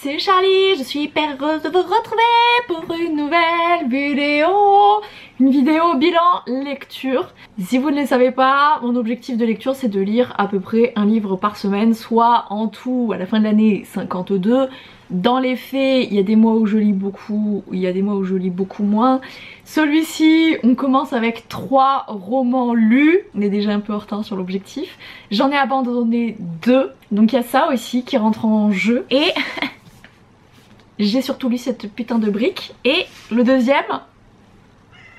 c'est Charlie, je suis hyper heureuse de vous retrouver pour une nouvelle vidéo. Une vidéo bilan lecture. Si vous ne le savez pas, mon objectif de lecture c'est de lire à peu près un livre par semaine, soit en tout à la fin de l'année 52. Dans les faits, il y a des mois où je lis beaucoup, il y a des mois où je lis beaucoup moins. Celui-ci, on commence avec 3 romans lus. On est déjà un peu en retard sur l'objectif. J'en ai abandonné 2. Donc il y a ça aussi qui rentre en jeu. Et j'ai surtout lu cette putain de brique. Et le deuxième,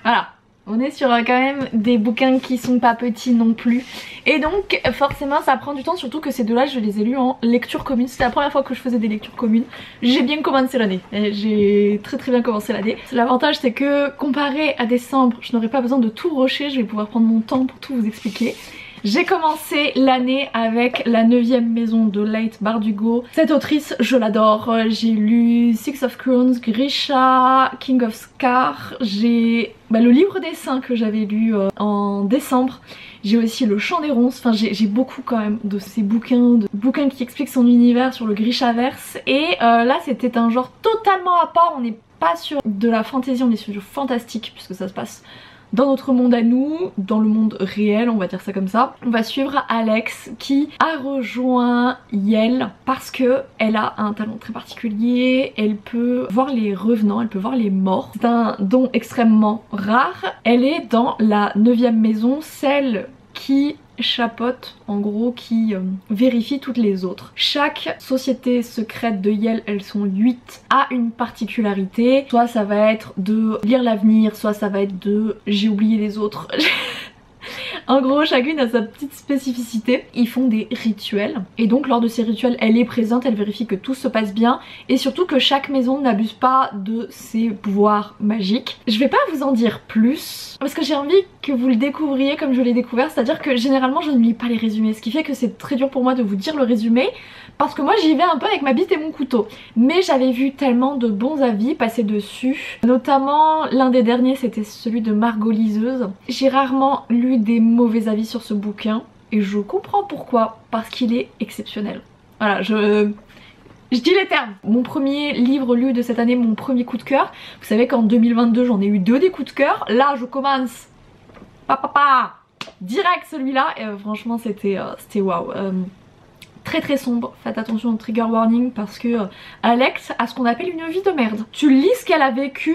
voilà. On est sur quand même des bouquins qui sont pas petits non plus. Et donc forcément ça prend du temps, surtout que ces deux-là je les ai lus en lecture commune. C'était la première fois que je faisais des lectures communes. J'ai bien commencé l'année. J'ai très bien commencé l'année. L'avantage c'est que comparé à décembre, je n'aurai pas besoin de tout rusher. Je vais pouvoir prendre mon temps pour tout vous expliquer. J'ai commencé l'année avec La 9e maison de Leigh Bardugo. Cette autrice, je l'adore. J'ai lu Six of Crones, Grisha, King of Scar. J'ai le livre des saints que j'avais lu en décembre. J'ai aussi Le Chant des Ronces. Enfin, j'ai beaucoup quand même de ces bouquins, qui expliquent son univers sur le Grishaverse. Et là, c'était un genre totalement à part. On n'est pas sur de la fantasy, on est sur du fantastique puisque ça se passe dans notre monde à nous, dans le monde réel, on va dire ça comme ça. On va suivre Alex qui a rejoint Yale parce que elle a un talent très particulier. Elle peut voir les revenants, elle peut voir les morts. C'est un don extrêmement rare. Elle est dans la 9e maison, celle qui chapeaute, en gros, qui vérifie toutes les autres. Chaque société secrète de Yale, elles sont 8, a une particularité. Soit ça va être de lire l'avenir, soit ça va être de j'ai oublié les autres. En gros, chacune a sa petite spécificité. Ils font des rituels et donc lors de ces rituels, elle est présente, elle vérifie que tout se passe bien et surtout que chaque maison n'abuse pas de ses pouvoirs magiques. Je vais pas vous en dire plus parce que j'ai envie que vous le découvriez comme je l'ai découvert, c'est-à-dire que généralement je ne lis pas les résumés, ce qui fait que c'est très dur pour moi de vous dire le résumé parce que moi j'y vais un peu avec ma bite et mon couteau. Mais j'avais vu tellement de bons avis passer dessus, notamment l'un des derniers c'était celui de Margot Liseuse. J'ai rarement lu des mauvais avis sur ce bouquin et je comprends pourquoi, parce qu'il est exceptionnel. Voilà, je dis les termes. Mon premier livre lu de cette année, mon premier coup de cœur. Vous savez qu'en 2022 j'en ai eu 2 des coups de cœur. Là je commence direct celui-là et franchement c'était waouh. Très sombre, faites attention au trigger warning parce que Alex a ce qu'on appelle une vie de merde. Tu lis ce qu'elle a vécu,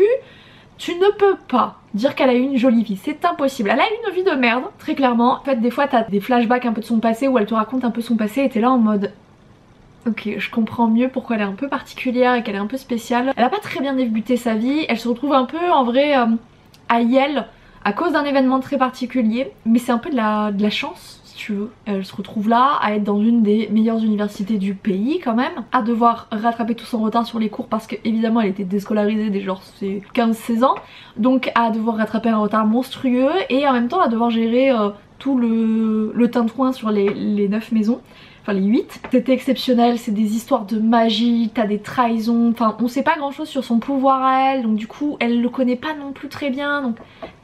tu ne peux pas dire qu'elle a eu une jolie vie, c'est impossible. Elle a eu une vie de merde, très clairement. En fait des fois t'as des flashbacks un peu de son passé où elle te raconte un peu son passé et t'es là en mode ok, je comprends mieux pourquoi elle est un peu particulière et qu'elle est un peu spéciale. Elle a pas très bien débuté sa vie, elle se retrouve un peu en vrai à Yale à cause d'un événement très particulier, mais c'est un peu de la chance. Tu veux. Elle se retrouve là à être dans une des meilleures universités du pays quand même, à devoir rattraper tout son retard sur les cours parce que évidemment elle était déscolarisée dès genre ses 15-16 ans, donc à devoir rattraper un retard monstrueux et en même temps à devoir gérer tout le tintouin sur les 9 maisons. Enfin les 8. C'était exceptionnel, c'est des histoires de magie, t'as des trahisons, enfin on sait pas grand chose sur son pouvoir à elle, donc du coup elle le connaît pas non plus très bien, donc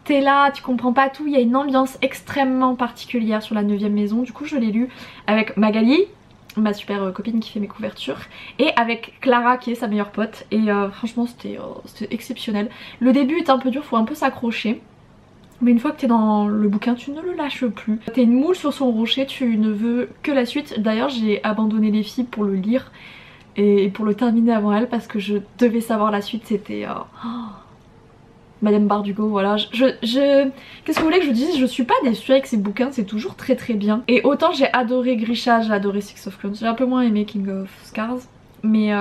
t'es là, tu comprends pas tout, il y a une ambiance extrêmement particulière sur la 9e maison. Du coup je l'ai lu avec Magali, ma super copine qui fait mes couvertures, et avec Clara qui est sa meilleure pote, et franchement c'était exceptionnel. Le début est un peu dur, faut un peu s'accrocher. Mais une fois que t'es dans le bouquin, tu ne le lâches plus. T'es une moule sur son rocher, tu ne veux que la suite. D'ailleurs j'ai abandonné les filles pour le lire et pour le terminer avant elle parce que je devais savoir la suite. C'était Madame Bardugo, voilà. Qu'est-ce que vous voulez que je vous dise? Je suis pas déçue avec ces bouquins, c'est toujours très bien. Et autant j'ai adoré Grisha, j'ai adoré Six of Crones, j'ai un peu moins aimé King of Scars. Mais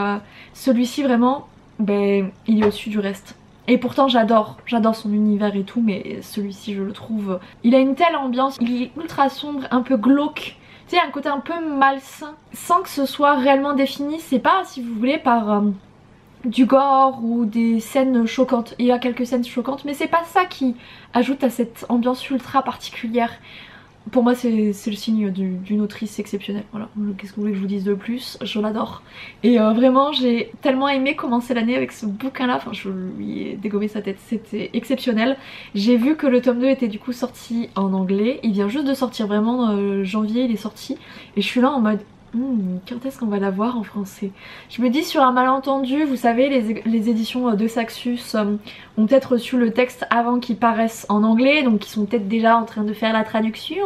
celui-ci vraiment, ben il est au-dessus du reste. Et pourtant j'adore son univers et tout, mais celui-ci je le trouve, il a une telle ambiance, il est ultra sombre, un peu glauque, tu sais, un côté un peu malsain, sans que ce soit réellement défini. C'est pas, si vous voulez, par du gore ou des scènes choquantes. Il y a quelques scènes choquantes, mais c'est pas ça qui ajoute à cette ambiance ultra particulière. Pour moi c'est le signe d'une autrice exceptionnelle, voilà. Qu'est-ce que vous voulez que je vous dise de plus? Je l'adore. Et vraiment j'ai tellement aimé commencer l'année avec ce bouquin là, enfin je lui ai dégommé sa tête, c'était exceptionnel. J'ai vu que le tome 2 était du coup sorti en anglais, il vient juste de sortir vraiment, janvier il est sorti. Et je suis là en mode Quand est-ce qu'on va la voir en français? Je me dis sur un malentendu, vous savez les éditions de Saxus ont peut-être reçu le texte avant qu'il paraisse en anglais, donc ils sont peut-être déjà en train de faire la traduction.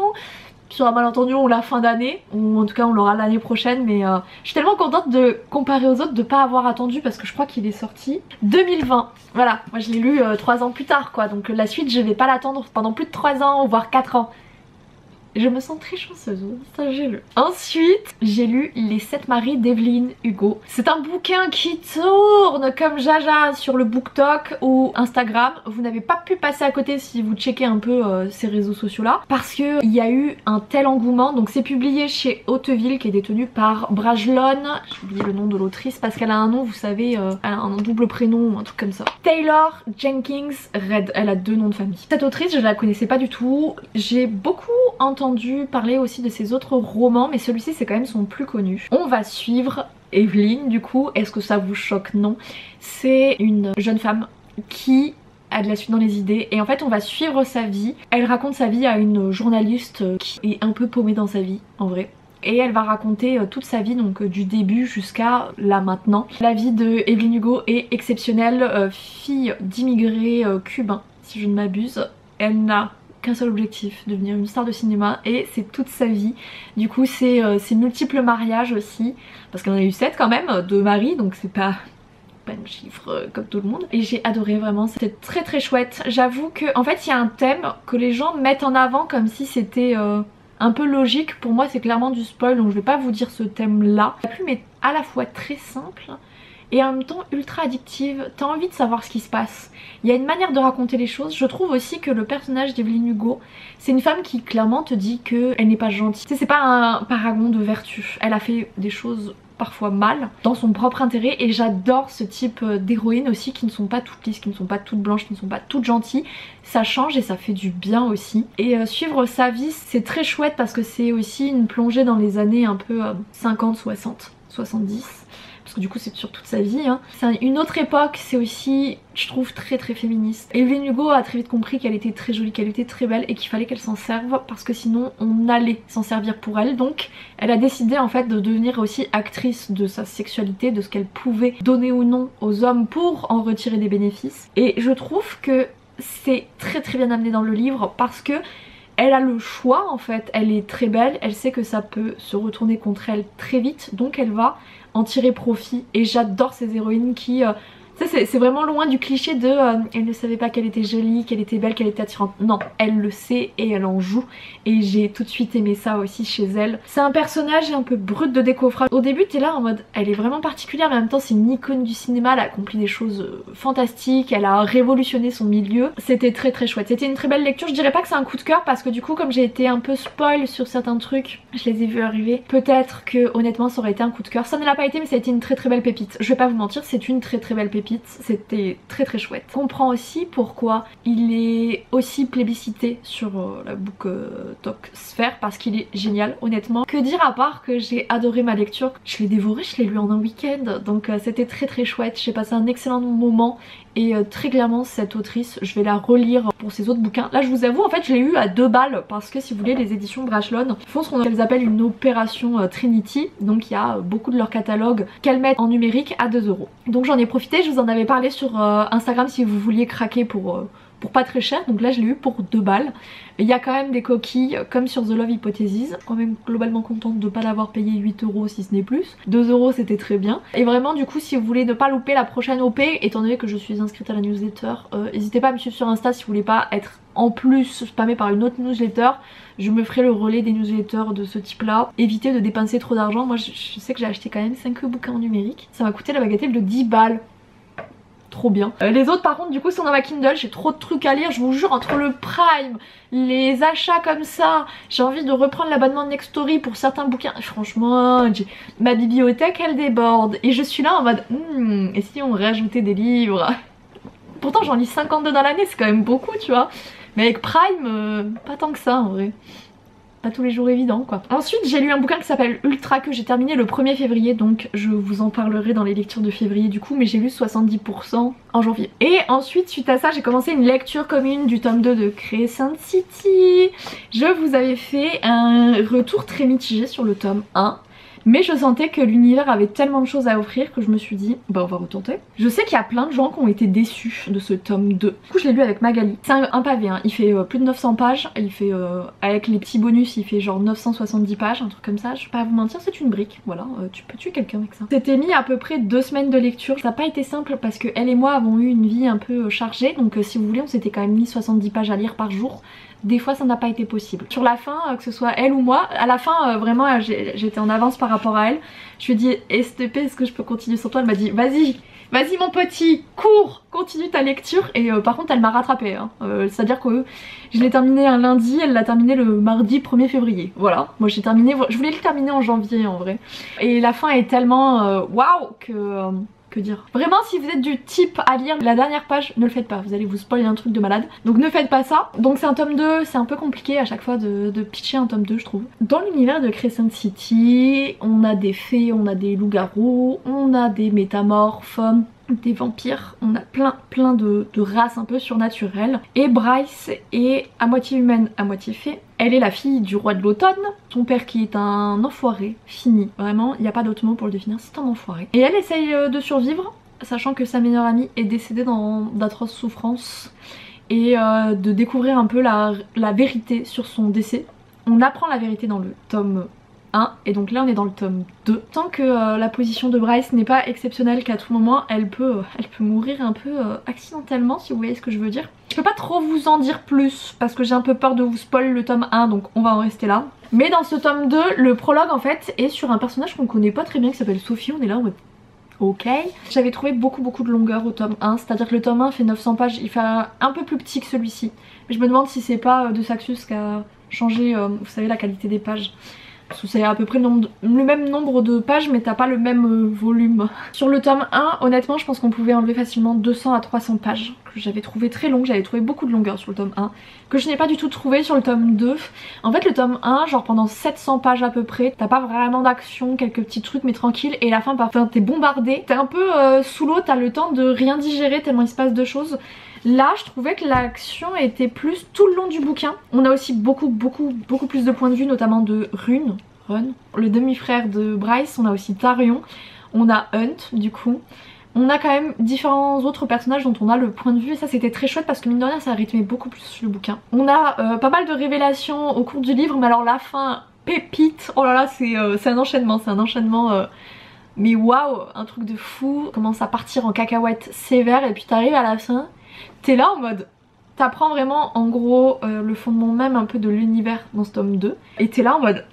Sur un malentendu on l'a fin d'année, ou en tout cas on l'aura l'année prochaine, mais je suis tellement contente de comparer aux autres de pas avoir attendu parce que je crois qu'il est sorti 2020. Voilà, moi je l'ai lu 3 ans plus tard quoi, donc la suite je vais pas l'attendre pendant plus de 3 ans voire 4 ans. Je me sens très chanceuse, sachez-le. Ensuite, j'ai lu Les 7 maris d'Evelyn Hugo. C'est un bouquin qui tourne comme jaja sur le BookTok ou Instagram. Vous n'avez pas pu passer à côté si vous checkez un peu ces réseaux sociaux là. Parce qu'il y a eu un tel engouement. Donc c'est publié chez Hauteville qui est détenu par Brajlon. J'ai oublié le nom de l'autrice parce qu'elle a un nom, vous savez, elle a un double prénom ou un truc comme ça. Taylor Jenkins Reid, elle a 2 noms de famille. Cette autrice, je la connaissais pas du tout. J'ai beaucoup entendu parler aussi de ses autres romans, mais celui-ci c'est quand même son plus connu. On va suivre Evelyn du coup. Est-ce que ça vous choque? Non. C'est une jeune femme qui a de la suite dans les idées et en fait on va suivre sa vie. Elle raconte sa vie à une journaliste qui est un peu paumée dans sa vie en vrai. Et elle va raconter toute sa vie, donc du début jusqu'à là maintenant. La vie de Evelyn Hugo est exceptionnelle, fille d'immigrés cubains si je ne m'abuse. Elle n'a qu'un seul objectif, devenir une star de cinéma, et c'est toute sa vie. Du coup c'est ses multiples mariages aussi, parce qu'elle en a eu 7 quand même de maris, donc c'est pas un chiffre comme tout le monde. Et j'ai adoré vraiment, c'était très très chouette. J'avoue que en fait il y a un thème que les gens mettent en avant comme si c'était un peu logique. Pour moi c'est clairement du spoil, donc je vais pas vous dire ce thème là. La plume est à la fois très simple et en même temps ultra addictive, t'as envie de savoir ce qui se passe. Il y a une manière de raconter les choses. Je trouve aussi que le personnage d'Evelyn Hugo, c'est une femme qui clairement te dit qu'elle n'est pas gentille. Tu sais, c'est pas un paragon de vertu. Elle a fait des choses parfois mal dans son propre intérêt et j'adore ce type d'héroïnes aussi qui ne sont pas toutes lisses, qui ne sont pas toutes blanches, qui ne sont pas toutes gentilles. Ça change et ça fait du bien aussi. Et suivre sa vie c'est très chouette parce que c'est aussi une plongée dans les années un peu 50, 60, 70. Parce que du coup c'est sur toute sa vie hein. C'est une autre époque, c'est aussi je trouve très très féministe. Evelyn Hugo a très vite compris qu'elle était très jolie, qu'elle était très belle et qu'il fallait qu'elle s'en serve parce que sinon on allait s'en servir pour elle. Donc elle a décidé en fait de devenir aussi actrice de sa sexualité, de ce qu'elle pouvait donner ou non aux hommes pour en retirer des bénéfices. Et je trouve que c'est très très bien amené dans le livre parce que elle a le choix en fait, elle est très belle, elle sait que ça peut se retourner contre elle très vite, donc elle va en tirer profit. Et j'adore ces héroïnes qui... c'est vraiment loin du cliché de elle ne savait pas qu'elle était jolie, qu'elle était belle, qu'elle était attirante. Non, elle le sait et elle en joue. Et j'ai tout de suite aimé ça aussi chez elle. C'est un personnage un peu brut de décoffrage. Au début t'es là en mode elle est vraiment particulière mais en même temps c'est une icône du cinéma, elle a accompli des choses fantastiques, elle a révolutionné son milieu. C'était très très chouette. C'était une très belle lecture. Je dirais pas que c'est un coup de cœur parce que du coup comme j'ai été un peu spoil sur certains trucs, je les ai vus arriver. Peut-être que honnêtement ça aurait été un coup de cœur. Ça ne l'a pas été mais ça a été une très très belle pépite. Je vais pas vous mentir, c'est une très très belle pépite. C'était très très chouette. On comprend aussi pourquoi il est aussi plébiscité sur la BookTok Sphère parce qu'il est génial honnêtement. Que dire à part que j'ai adoré ma lecture. Je l'ai dévoré, je l'ai lu en un week-end donc c'était très très chouette. J'ai passé un excellent moment et très clairement cette autrice je vais la relire pour ses autres bouquins. Là je vous avoue en fait je l'ai eu à 2 balles parce que si vous voulez les éditions Brajlon font ce qu'elles appellent une opération Trinity, donc il y a beaucoup de leur catalogue qu'elles mettent en numérique à 2 €. Donc j'en ai profité, je vous en avais parlé sur Instagram si vous vouliez craquer pour pas très cher, donc là je l'ai eu pour 2 balles. Il y a quand même des coquilles comme sur The Love Hypothesis, quand même globalement contente de ne pas l'avoir payé 8 € si ce n'est plus. 2 € c'était très bien. Et vraiment du coup si vous voulez ne pas louper la prochaine OP, étant donné que je suis inscrite à la newsletter, n'hésitez pas à me suivre sur Insta si vous voulez pas être en plus spammé par une autre newsletter. Je me ferai le relais des newsletters de ce type là. Évitez de dépenser trop d'argent. Moi je sais que j'ai acheté quand même 5 bouquins en numérique. Ça m'a coûté la bagatelle de 10 balles. Trop bien. Les autres par contre du coup sont dans ma Kindle, j'ai trop de trucs à lire, je vous jure, entre le Prime, les achats comme ça, j'ai envie de reprendre l'abonnement de Nextory pour certains bouquins. Franchement, ma bibliothèque elle déborde et je suis là en mode et si on rajoutait des livres? Pourtant j'en lis 52 dans l'année, c'est quand même beaucoup tu vois, mais avec Prime, pas tant que ça en vrai. Pas tous les jours évident quoi. Ensuite j'ai lu un bouquin qui s'appelle Ultra que j'ai terminé le 1er février, donc je vous en parlerai dans les lectures de février du coup, mais j'ai lu 70% en janvier. Et ensuite suite à ça j'ai commencé une lecture commune du tome 2 de Crescent City. Je vous avais fait un retour très mitigé sur le tome 1. Mais je sentais que l'univers avait tellement de choses à offrir que je me suis dit bah on va retenter. Je sais qu'il y a plein de gens qui ont été déçus de ce tome 2. Du coup je l'ai lu avec Magali. C'est un pavé hein. Il fait plus de 900 pages, il fait avec les petits bonus il fait genre 970 pages, un truc comme ça. Je vais pas vous mentir, c'est une brique, voilà, tu peux tuer quelqu'un avec ça. C'était mis à peu près 2 semaines de lecture. Ça n'a pas été simple parce que elle et moi avons eu une vie un peu chargée, donc si vous voulez on s'était quand même mis 70 pages à lire par jour. Des fois ça n'a pas été possible. Sur la fin, que ce soit elle ou moi, à la fin vraiment j'étais en avance par rapport à elle. Je lui ai dit STP, est-ce que je peux continuer sans toi? Elle m'a dit vas-y mon petit, cours, continue ta lecture. Et par contre elle m'a rattrapée hein. C'est à dire que je l'ai terminé un lundi, elle l'a terminé le mardi 1er février. Voilà, moi j'ai terminé, je voulais le terminer en janvier en vrai. Et la fin est tellement waouh que dire. Vraiment si vous êtes du type à lire la dernière page, ne le faites pas, vous allez vous spoiler un truc de malade. Donc ne faites pas ça. Donc c'est un tome 2, c'est un peu compliqué à chaque fois de pitcher un tome 2 je trouve. Dans l'univers de Crescent City, on a des fées, on a des loups-garous, on a des métamorphes, des vampires, on a plein de races un peu surnaturelles. Et Bryce est à moitié humaine, à moitié fée. Elle est la fille du roi de l'automne, son père qui est un enfoiré, fini, vraiment, il n'y a pas d'autre mot pour le définir, c'est un enfoiré. Et elle essaye de survivre, sachant que sa meilleure amie est décédée dans d'atroces souffrances, et de découvrir un peu la vérité sur son décès. On apprend la vérité dans le tome 1 et donc là on est dans le tome 2. Tant que la position de Bryce n'est pas exceptionnelle, qu'à tout moment elle peut mourir un peu accidentellement, si vous voyez ce que je veux dire. Je peux pas trop vous en dire plus parce que j'ai un peu peur de vous spoil le tome 1, donc on va en rester là. Mais dans ce tome 2, le prologue en fait est sur un personnage qu'on connaît pas très bien qui s'appelle Sophie. On est là en mode ok. J'avais trouvé beaucoup de longueur au tome 1, c'est à dire que le tome 1 fait 900 pages, il fait un peu plus petit que celui-ci. Mais je me demande si c'est pas de Saxus qui a changé, vous savez, la qualité des pages. C'est à peu près le même nombre de pages mais t'as pas le même volume. Sur le tome 1 honnêtement je pense qu'on pouvait enlever facilement 200 à 300 pages que j'avais trouvé très long, j'avais trouvé beaucoup de longueur sur le tome 1 que je n'ai pas du tout trouvé sur le tome 2. En fait le tome 1 genre pendant 700 pages à peu près t'as pas vraiment d'action, quelques petits trucs mais tranquille, et la fin parfois t'es bombardé, t'es un peu sous l'eau, t'as le temps de rien digérer tellement il se passe de choses. Là je trouvais que l'action était plus tout le long du bouquin. On a aussi beaucoup plus de points de vue, notamment de Run, le demi-frère de Bryce. On a aussi Tarion, on a Hunt du coup. On a quand même différents autres personnages dont on a le point de vue et ça c'était très chouette parce que mine de rien ça a rythmé beaucoup plus le bouquin. On a pas mal de révélations au cours du livre, mais alors la fin pépite, oh là là c'est un enchaînement, mais waouh, un truc de fou. Commence à partir en cacahuète sévère et puis t'arrives à la fin, t'es là en mode, t'apprends vraiment en gros le fondement même un peu de l'univers dans ce tome 2 et t'es là en mode,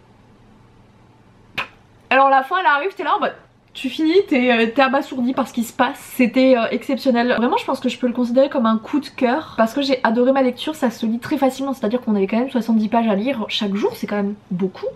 alors la fin elle arrive, t'es là en mode, tu finis, t'es abasourdi par ce qui se passe, c'était exceptionnel. Vraiment je pense que je peux le considérer comme un coup de cœur parce que j'ai adoré ma lecture, ça se lit très facilement, c'est à dire qu'on avait quand même 70 pages à lire chaque jour, c'est quand même beaucoup.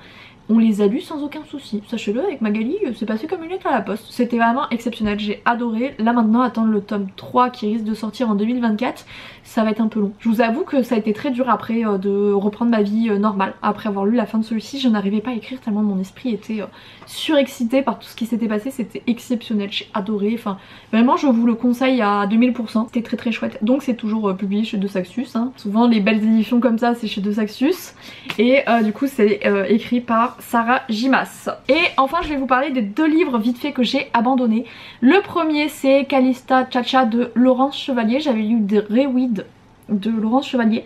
On les a lus sans aucun souci. Sachez-le, avec Magali, c'est passé comme une lettre à la poste. C'était vraiment exceptionnel, j'ai adoré. Là maintenant, attendre le tome 3 qui risque de sortir en 2024, ça va être un peu long. Je vous avoue que ça a été très dur après de reprendre ma vie normale. Après avoir lu la fin de celui-ci, je n'arrivais pas à écrire tellement mon esprit était surexcité par tout ce qui s'était passé. C'était exceptionnel, j'ai adoré. Enfin, vraiment, je vous le conseille à 2000%. C'était très chouette. Donc c'est toujours publié chez De Saxus. Hein. Souvent, les belles éditions comme ça, c'est chez De Saxus. Et du coup, c'est écrit par Sarah Gimas. Et enfin je vais vous parler des 2 livres vite fait que j'ai abandonnés. Le premier c'est Calista Chacha de Laurence Chevalier. J'avais lu Dreyweed de Laurence Chevalier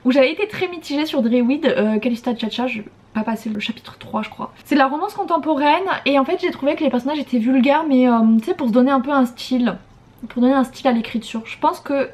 où j'avais été très mitigée sur Dreyweed. Calista Chacha, je vais pas passer le chapitre 3 je crois. C'est de la romance contemporaine et en fait j'ai trouvé que les personnages étaient vulgaires mais tu sais, pour se donner un peu un style, pour donner un style à l'écriture. Je pense que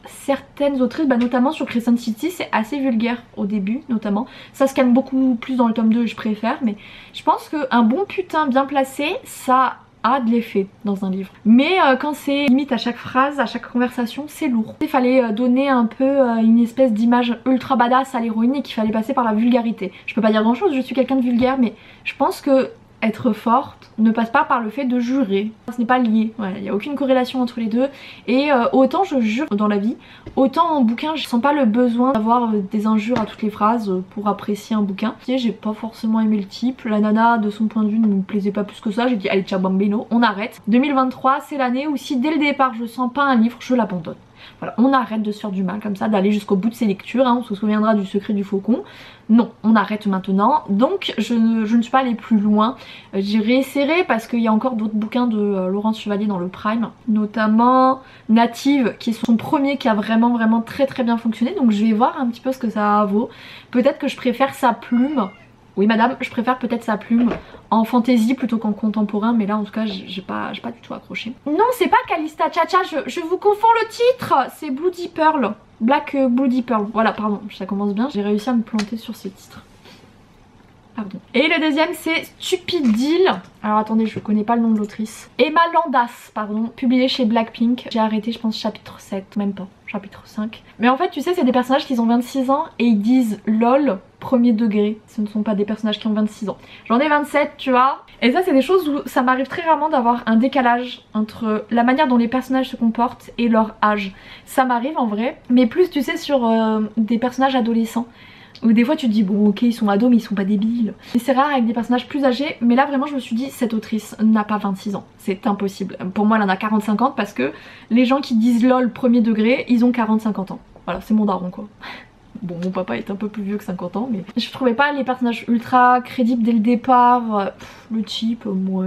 certaines autrices, notamment sur Crescent City, c'est assez vulgaire au début notamment. Ça se calme beaucoup plus dans le tome 2, je préfère, mais je pense qu'un bon putain bien placé, ça a de l'effet dans un livre. Mais quand c'est limite à chaque phrase, à chaque conversation, c'est lourd. Il fallait donner un peu une espèce d'image ultra badass à l'héroïne et qu'il fallait passer par la vulgarité. Je peux pas dire grand chose, je suis quelqu'un de vulgaire, mais je pense que être forte ne passe pas par le fait de jurer. Ce n'est pas lié, il n'y a aucune corrélation entre les deux. Et autant je jure dans la vie, autant en bouquin je sens pas le besoin d'avoir des injures à toutes les phrases pour apprécier un bouquin. J'ai pas forcément aimé le type, la nana de son point de vue ne me plaisait pas plus que ça, j'ai dit allez ciao bambino, on arrête. 2023 c'est l'année où si dès le départ je sens pas un livre, je l'abandonne. Voilà, on arrête de se faire du mal comme ça, d'aller jusqu'au bout de ses lectures, hein. On se souviendra du secret du faucon. Non, on arrête maintenant. Donc je ne suis pas allée plus loin. J'ai réessayé parce qu'il y a encore d'autres bouquins de Laurence Chevalier dans le Prime, notamment Native, qui est son premier qui a vraiment très bien fonctionné. Donc je vais voir un petit peu ce que ça vaut. Peut-être que je préfère sa plume. Oui madame, je préfère peut-être sa plume en fantasy plutôt qu'en contemporain, mais là en tout cas j'ai pas du tout accroché. Non, c'est pas Calista Chacha, je vous confonds le titre, c'est Bloody Pearl. Black Bloody Pearl, voilà pardon, ça commence bien, j'ai réussi à me planter sur ce titre. Pardon. Et le deuxième c'est Stupid Deal. Alors attendez, je connais pas le nom de l'autrice. Emma Landas, pardon, publié chez Blackpink. J'ai arrêté je pense chapitre 7, même pas, chapitre 5. Mais en fait tu sais c'est des personnages qui ont 26 ans et ils disent lol premier degré. Ce ne sont pas des personnages qui ont 26 ans. J'en ai 27 tu vois. Et ça c'est des choses où ça m'arrive très rarement d'avoir un décalage entre la manière dont les personnages se comportent et leur âge. Ça m'arrive en vrai, mais plus tu sais sur des personnages adolescents. Où des fois tu te dis bon ok ils sont ados mais ils sont pas débiles. Et c'est rare avec des personnages plus âgés, mais là vraiment je me suis dit cette autrice n'a pas 26 ans, c'est impossible. Pour moi elle en a 40-50 parce que les gens qui disent lol premier degré ils ont 40-50 ans. Voilà c'est mon daron quoi. Bon mon papa est un peu plus vieux que 50 ans mais je trouvais pas les personnages ultra crédibles dès le départ. Le type moi...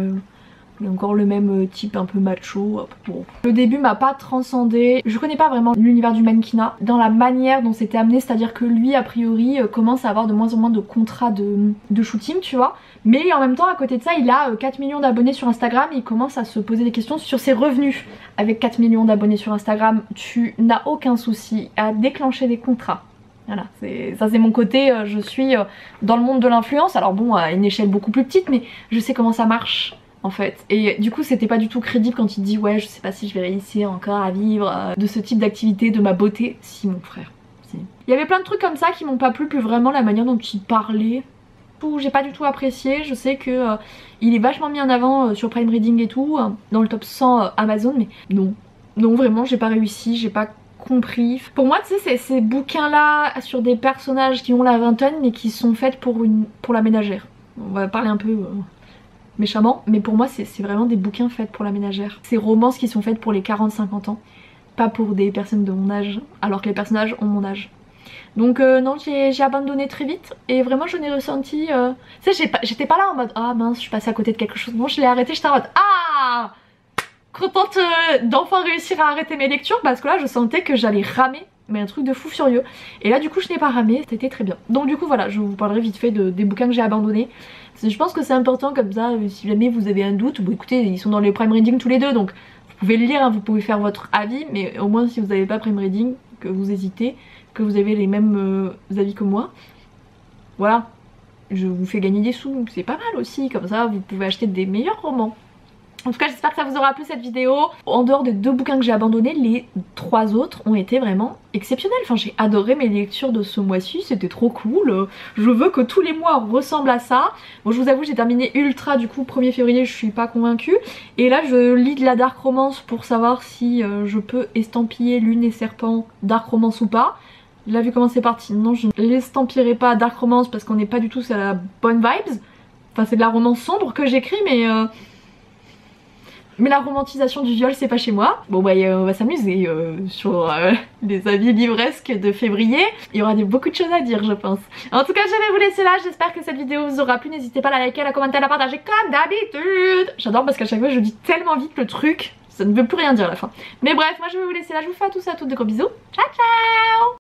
Il y a encore le même type un peu macho. Bon. Le début m'a pas transcendé. Je connais pas vraiment l'univers du mannequinat dans la manière dont c'était amené, c'est-à-dire que lui a priori commence à avoir de moins en moins de contrats de shooting tu vois. Mais en même temps à côté de ça il a 4 millions d'abonnés sur Instagram et il commence à se poser des questions sur ses revenus. Avec 4 millions d'abonnés sur Instagram tu n'as aucun souci à déclencher des contrats. Voilà, ça c'est mon côté, je suis dans le monde de l'influence. Alors bon à une échelle beaucoup plus petite mais je sais comment ça marche. En fait, et du coup c'était pas du tout crédible quand il dit ouais je sais pas si je vais réussir encore à vivre de ce type d'activité, de ma beauté. Si mon frère, si. Il y avait plein de trucs comme ça qui m'ont pas plu, plus vraiment la manière dont il parlait. J'ai pas du tout apprécié, je sais que il est vachement mis en avant sur Prime Reading et tout, dans le top 100 Amazon, mais non, non vraiment j'ai pas réussi, j'ai pas compris. Pour moi tu sais c'est ces bouquins là sur des personnages qui ont la vingtaine mais qui sont faits pour la ménagère. On va parler un peu... méchamment, mais pour moi c'est vraiment des bouquins faits pour la ménagère. Ces romances qui sont faites pour les 40-50 ans, pas pour des personnes de mon âge, alors que les personnages ont mon âge. Donc non, j'ai abandonné très vite et vraiment je n'ai ressenti... Tu sais, j'étais pas là en mode ah mince, je suis passée à côté de quelque chose. Non, je l'ai arrêté, j'étais en mode ah contente d'enfin réussir à arrêter mes lectures parce que là je sentais que j'allais ramer. Mais un truc de fou furieux. Et là du coup je n'ai pas ramé, c'était très bien. Donc du coup voilà, je vous parlerai vite fait des bouquins que j'ai abandonnés. Je pense que c'est important comme ça, si jamais vous avez un doute, bon écoutez ils sont dans les Prime Reading tous les deux donc vous pouvez le lire, hein, vous pouvez faire votre avis. Mais au moins si vous n'avez pas Prime Reading, que vous hésitez, que vous avez les mêmes avis que moi, voilà, je vous fais gagner des sous, c'est pas mal aussi, comme ça vous pouvez acheter des meilleurs romans. En tout cas j'espère que ça vous aura plu cette vidéo. En dehors des 2 bouquins que j'ai abandonnés, les 3 autres ont été vraiment exceptionnels. Enfin j'ai adoré mes lectures de ce mois-ci, c'était trop cool. Je veux que tous les mois ressemblent à ça. Bon je vous avoue j'ai terminé Ultra du coup 1er février, je suis pas convaincue. Et là je lis de la dark romance pour savoir si je peux estampiller Lune et Serpent dark romance ou pas. Là vu comment c'est parti, non je ne l'estampillerai pas dark romance parce qu'on n'est pas du tout sur la bonne vibes. Enfin c'est de la romance sombre que j'écris mais la romantisation du viol c'est pas chez moi. Bon bah on va s'amuser sur les avis livresques de février. Il y aura beaucoup de choses à dire je pense. En tout cas je vais vous laisser là, j'espère que cette vidéo vous aura plu. N'hésitez pas à la liker, à la commenter, à la partager comme d'habitude. J'adore parce qu'à chaque fois je dis tellement vite le truc, ça ne veut plus rien dire à la fin. Mais bref, moi je vais vous laisser là, je vous fais à tous et à toutes de gros bisous. Ciao ciao.